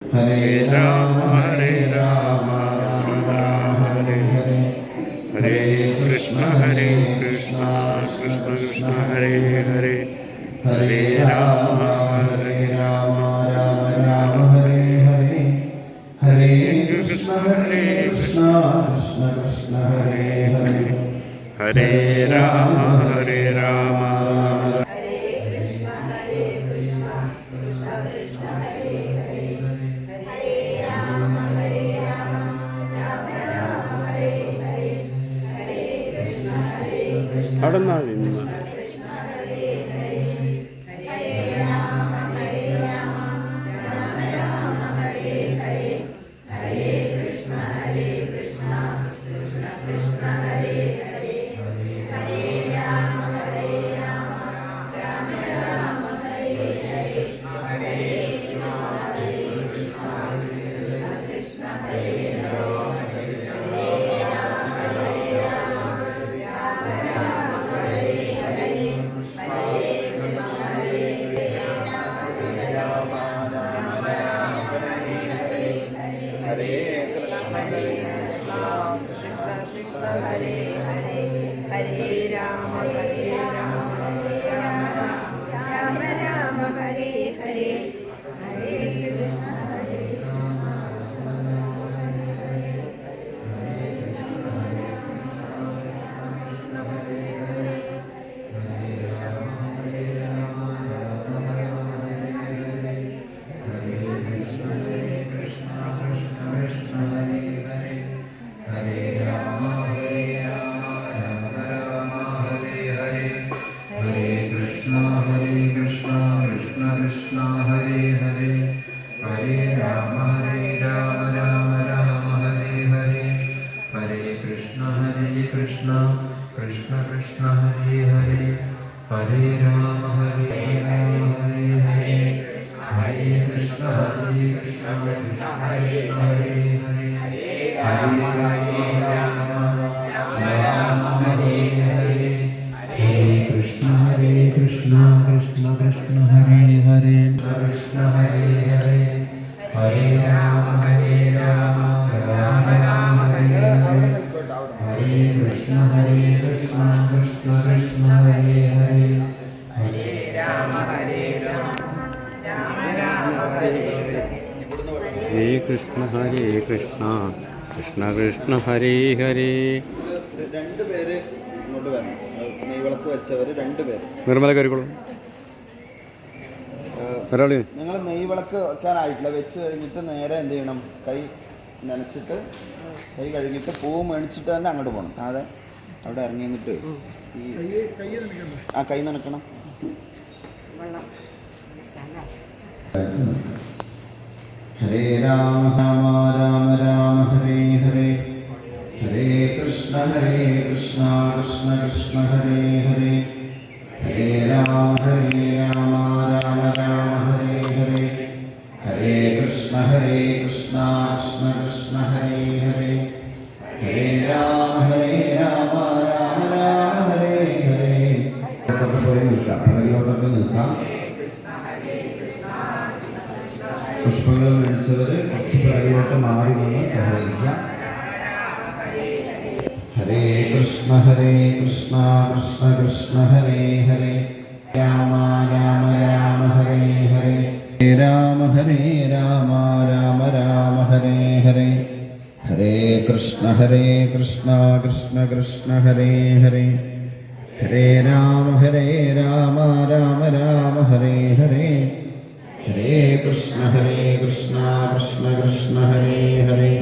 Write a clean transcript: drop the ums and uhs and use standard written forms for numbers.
ഹരേ രാമ രാമ രാമ ഹരേ ഹരേ, ഹരേ കൃഷ്ണ കൃഷ്ണ കൃഷ്ണ ഹരേ ഹരേ, ഹരേ രാമ രാമ രാമ ഹരേ ഹരേ, ഹരേ കൃഷ്ണ കൃഷ്ണ കൃഷ്ണ ഹരേ ഹരേ, ഹരേ രാമ രാമ അവിടെ നിന്നാ ഹരേ ഹരേ, ഹരേ രാമ രാമ രാമ ഹരേ ഹരേ, ഹരേ കൃഷ്ണ कृष्ण कृष्ण हरे हरे, हरे राम हरे राम हरे हरे, हरे कृष्ण कृष्ण हरे हरे, हरे राम राम हरे हरे, हरे कृष्ण कृष्ण कृष्ण हरे हरे, कृष्ण हरे हरे, हरे राम राम राम हरे हरे, हरे कृष्ण कृष्ण कृष्ण हरे हरे, हरे राम राम हरे हरे, ഹരേ കൃഷ്ണ കൃഷ്ണ കൃഷ്ണ ഹരേ ഹരേ. രണ്ടുപേര് ഇങ്ങോട്ട് വരണം. നെയ്വിളക്ക് വെച്ചവർ രണ്ടുപേര് നിർമ്മല കയറിക്കോളൂ. ഒരാൾ നിങ്ങൾ നെയ്വിളക്ക് വെക്കാനായിട്ടില്ല. വെച്ച് കഴിഞ്ഞിട്ട് നേരെ എന്ത് ചെയ്യണം? കൈ നനച്ചിട്ട് കൈ കഴുകിയിട്ട് പൂവ് മേടിച്ചിട്ട് തന്നെ അങ്ങോട്ട് പോകണം. താഴെ അവിടെ ഇറങ്ങി നിന്നിട്ട് ഈ കൈ നനക്കണം. ഹരേ രാമ രാമ രാമ ഹരേ ഹരേ, ഹരേ കൃഷ്ണ കൃഷ്ണ കൃഷ്ണ ഹരേ ഹരേ, ഹരേ രാമ രാമ രാമ ഹരേ ഹരേ, ഹരേ കൃഷ്ണ കൃഷ്ണ കൃഷ്ണ ഹരേ ഹരേ, ഹരേ രാമ രാമ ഹരേ ഹരേ. പോയി നിൽക്കാം, പിറകിലോട്ടൊക്കെ നിൽക്കാം. പുഷ്പങ്ങൾ മേടിച്ചവർ കുറച്ച് പിറകിലോട്ട് മാറി വന്ന് സഹകരിക്കാം. ഹരേ കൃഷ്ണ കൃഷ്ണ കൃഷ്ണ ഹരേ ഹരേ, രാമ രാമ ഹരേ ഹരേ, രാമ രാമ രാമ ഹരേ ഹരേ, ഹരേ കൃഷ്ണ കൃഷ്ണ കൃഷ്ണ ഹരേ ഹരേ, ഹരേ രാമ രാമ ഹരേ ഹരേ, ഹരേ കൃഷ്ണ കൃഷ്ണ കൃഷ്ണ ഹരേ ഹരേ.